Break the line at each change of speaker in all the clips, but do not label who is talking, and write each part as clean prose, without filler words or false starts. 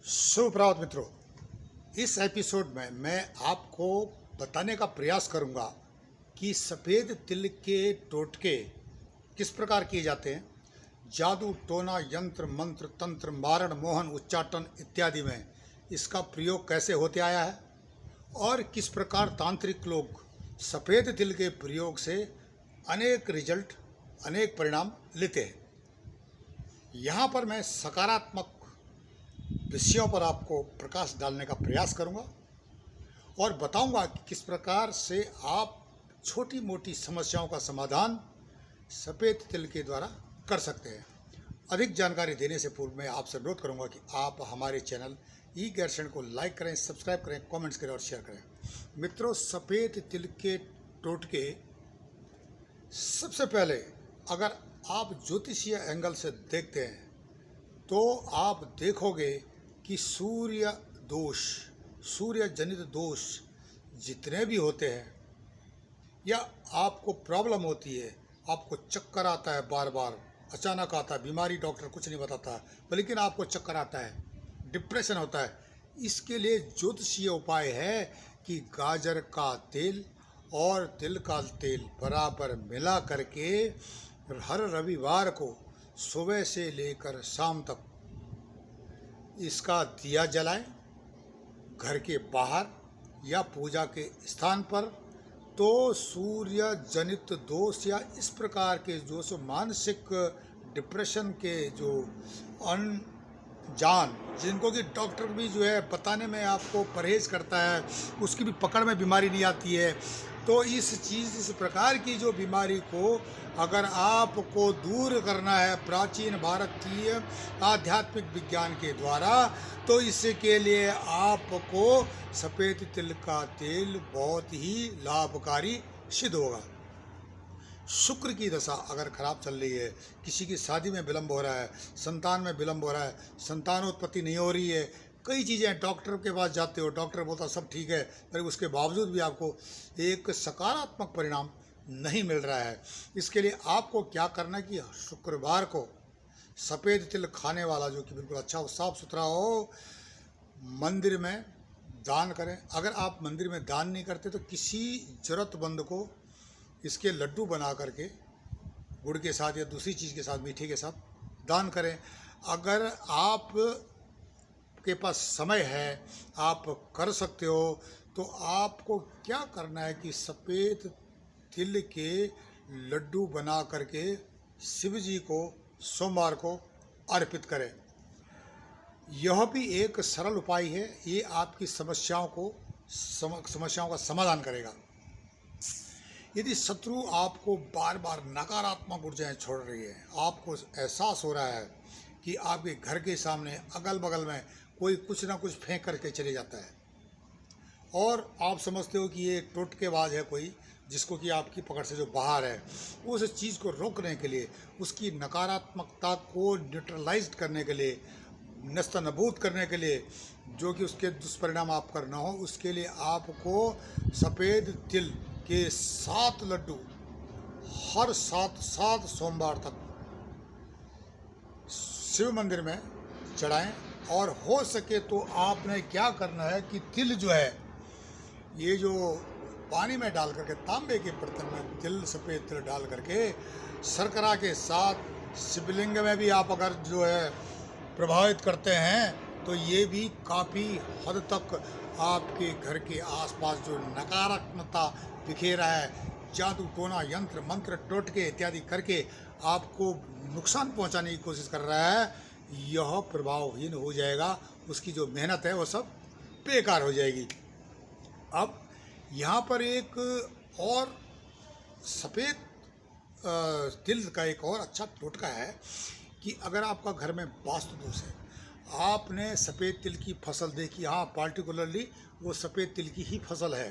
सुप्रभात मित्रों। इस एपिसोड में मैं आपको बताने का प्रयास करूंगा कि सफ़ेद तिल के टोटके किस प्रकार किए जाते हैं। जादू टोना यंत्र मंत्र तंत्र मारण मोहन उच्चाटन इत्यादि में इसका प्रयोग कैसे होते आया है और किस प्रकार तांत्रिक लोग सफ़ेद तिल के प्रयोग से अनेक रिजल्ट अनेक परिणाम लेते हैं। यहाँ पर मैं सकारात्मक विषयों पर आपको प्रकाश डालने का प्रयास करूंगा और बताऊंगा कि किस प्रकार से आप छोटी मोटी समस्याओं का समाधान सफ़ेद तिल के द्वारा कर सकते हैं। अधिक जानकारी देने से पूर्व मैं आपसे अनुरोध करूंगा कि आप हमारे चैनल ई ज्ञान को लाइक करें, सब्सक्राइब करें, कमेंट्स करें और शेयर करें। मित्रों, सफ़ेद तिल के टोटके सबसे पहले अगर आप ज्योतिषीय एंगल से देखते हैं तो आप देखोगे कि सूर्य जनित दोष जितने भी होते हैं या आपको प्रॉब्लम होती है, आपको चक्कर आता है, बार बार अचानक आता है, बीमारी डॉक्टर कुछ नहीं बताता लेकिन आपको चक्कर आता है, डिप्रेशन होता है, इसके लिए ज्योतिषीय उपाय है कि गाजर का तेल और तिल का तेल बराबर मिला करके हर रविवार को सुबह से लेकर शाम तक इसका दिया जलाएं घर के बाहर या पूजा के स्थान पर। तो सूर्य जनित दोष या इस प्रकार के जो मानसिक डिप्रेशन के जो अनजान जिनको कि डॉक्टर भी जो है बताने में आपको परहेज करता है, उसकी भी पकड़ में बीमारी नहीं आती है। तो इस प्रकार की जो बीमारी को अगर आपको दूर करना है प्राचीन भारतीय आध्यात्मिक विज्ञान के द्वारा, तो इसके लिए आपको सफ़ेद तिल का तेल बहुत ही लाभकारी सिद्ध होगा। शुक्र की दशा अगर खराब चल रही है, किसी की शादी में विलंब हो रहा है, संतान में विलंब हो रहा है, संतानोत्पत्ति नहीं हो रही है, कई चीज़ें, डॉक्टर के पास जाते हो, डॉक्टर बोलता सब ठीक है, पर उसके बावजूद भी आपको एक सकारात्मक परिणाम नहीं मिल रहा है। इसके लिए आपको क्या करना है कि शुक्रवार को सफ़ेद तिल खाने वाला जो कि बिल्कुल अच्छा हो, साफ़ सुथरा हो, मंदिर में दान करें। अगर आप मंदिर में दान नहीं करते तो किसी ज़रूरतमंद को इसके लड्डू बना करके गुड़ के साथ या दूसरी चीज़ के साथ, मीठे के साथ दान करें। अगर आप के पास समय है, आप कर सकते हो, तो आपको क्या करना है कि सफ़ेद तिल के लड्डू बना करके शिव जी को सोमवार को अर्पित करें। यह भी एक सरल उपाय है, ये आपकी समस्याओं का समाधान करेगा। यदि शत्रु आपको बार बार नकारात्मक ऊर्जाएं छोड़ रही है, आपको एहसास हो रहा है कि आपके घर के सामने अगल बगल में कोई कुछ ना कुछ फेंक करके चले जाता है और आप समझते हो कि ये टोटकेबाज है कोई, जिसको कि आपकी पकड़ से जो बाहर है, उस चीज़ को रोकने के लिए, उसकी नकारात्मकता को न्यूट्रलाइज करने के लिए, नस्तनबूद करने के लिए, जो कि उसके दुष्परिणाम आप करना हो, उसके लिए आपको सफ़ेद तिल के 7 लड्डू हर 7 सोमवार तक शिव मंदिर में चढ़ाएं। और हो सके तो आपने क्या करना है कि तिल जो है, ये जो पानी में डाल करके, तांबे के बर्तन में तिल, सफ़ेद तिल डाल करके शर्करा के साथ शिवलिंग में भी आप अगर जो है प्रभावित करते हैं तो ये भी काफ़ी हद तक आपके घर के आसपास जो नकारात्मकता बिखेरा है, जादू टोना यंत्र मंत्र टोटके इत्यादि करके आपको नुकसान पहुंचाने की कोशिश कर रहा है, यह प्रभावहीन हो जाएगा। उसकी जो मेहनत है वो सब बेकार हो जाएगी। अब यहाँ पर एक और सफ़ेद तिल का एक और अच्छा टोटका है कि अगर आपका घर में वास्तु दोष है, आपने सफ़ेद तिल की फसल देखी, हाँ पार्टिकुलरली वो सफ़ेद तिल की ही फसल है,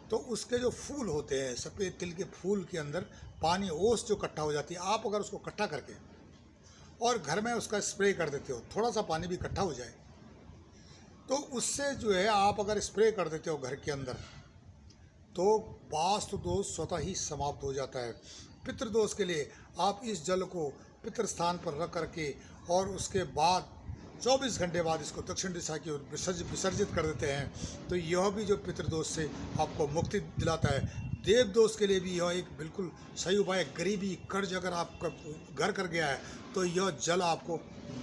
तो उसके जो फूल होते हैं, सफ़ेद तिल के फूल के अंदर पानी, ओस जो इकट्ठा हो जाती है, आप अगर उसको इकट्ठा करके और घर में उसका स्प्रे कर देते हो, थोड़ा सा पानी भी इकट्ठा हो जाए, तो उससे जो है आप अगर स्प्रे कर देते हो घर के अंदर, तो वास्तु दोष स्वतः ही समाप्त हो जाता है। पितृदोष के लिए आप इस जल को पितृ स्थान पर रख करके और उसके बाद 24 घंटे बाद इसको दक्षिण दिशा की ओर विसर्जित कर देते हैं, तो यह भी जो पितृदोष से आपको मुक्ति दिलाता है। देव दोष के लिए भी यह एक बिल्कुल सही उपाय है। गरीबी कर्ज अगर आपका घर कर गया है तो यह जल आपको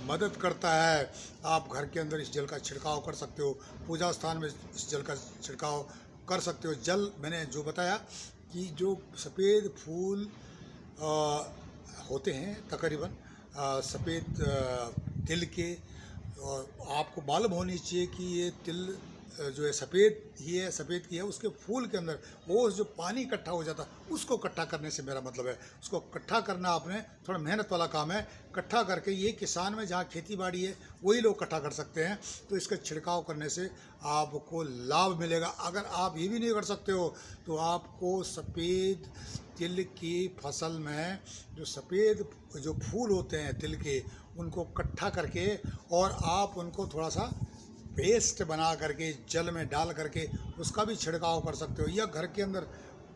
मदद करता है। आप घर के अंदर इस जल का छिड़काव कर सकते हो, पूजा स्थान में इस जल का छिड़काव कर सकते हो। जल मैंने जो बताया कि जो सफ़ेद फूल होते हैं तकरीबन सफ़ेद तिल के, और आपको मालूम होनी चाहिए कि ये तिल जो है सफ़ेद ही है, सफ़ेद की है। उसके फूल के अंदर वो जो पानी इकट्ठा हो जाता है उसको इकट्ठा करने से मेरा मतलब है, उसको इकट्ठा करना आपने थोड़ा मेहनत वाला काम है। इकट्ठा करके ये किसान में जहाँ खेती बाड़ी है वही लोग इकट्ठा कर सकते हैं, तो इसका छिड़काव करने से आपको लाभ मिलेगा। अगर आप ये भी नहीं कर सकते हो तो आपको सफ़ेद तिल की फसल में जो सफ़ेद जो फूल होते हैं तिल के, उनको इकट्ठा करके और आप उनको थोड़ा सा पेस्ट बना करके जल में डाल करके उसका भी छिड़काव कर सकते हो, या घर के अंदर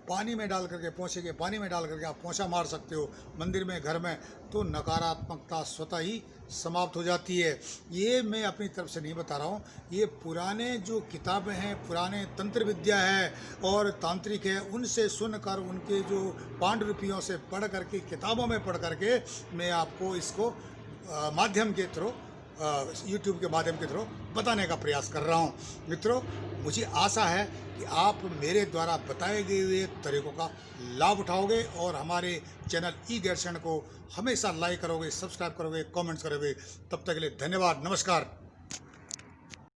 पानी में डाल करके, पोंछे के पानी में डाल करके आप पोंछा मार सकते हो मंदिर में, घर में, तो नकारात्मकता स्वतः ही समाप्त हो जाती है। ये मैं अपनी तरफ से नहीं बता रहा हूँ, ये पुराने जो किताबें हैं, पुराने तंत्र विद्या है और तांत्रिक है, उनसे सुनकर, उनके जो पांडुलिपियों से पढ़ करके, किताबों में पढ़ करके मैं आपको इसको माध्यम के थ्रू, यूट्यूब के माध्यम के थ्रू बताने का प्रयास कर रहा हूँ। मित्रों, मुझे आशा है कि आप मेरे द्वारा बताए गए हुए तरीकों का लाभ उठाओगे और हमारे चैनल ई ज्ञान को हमेशा लाइक करोगे, सब्सक्राइब करोगे, कमेंट्स करोगे। तब तक के लिए धन्यवाद, नमस्कार।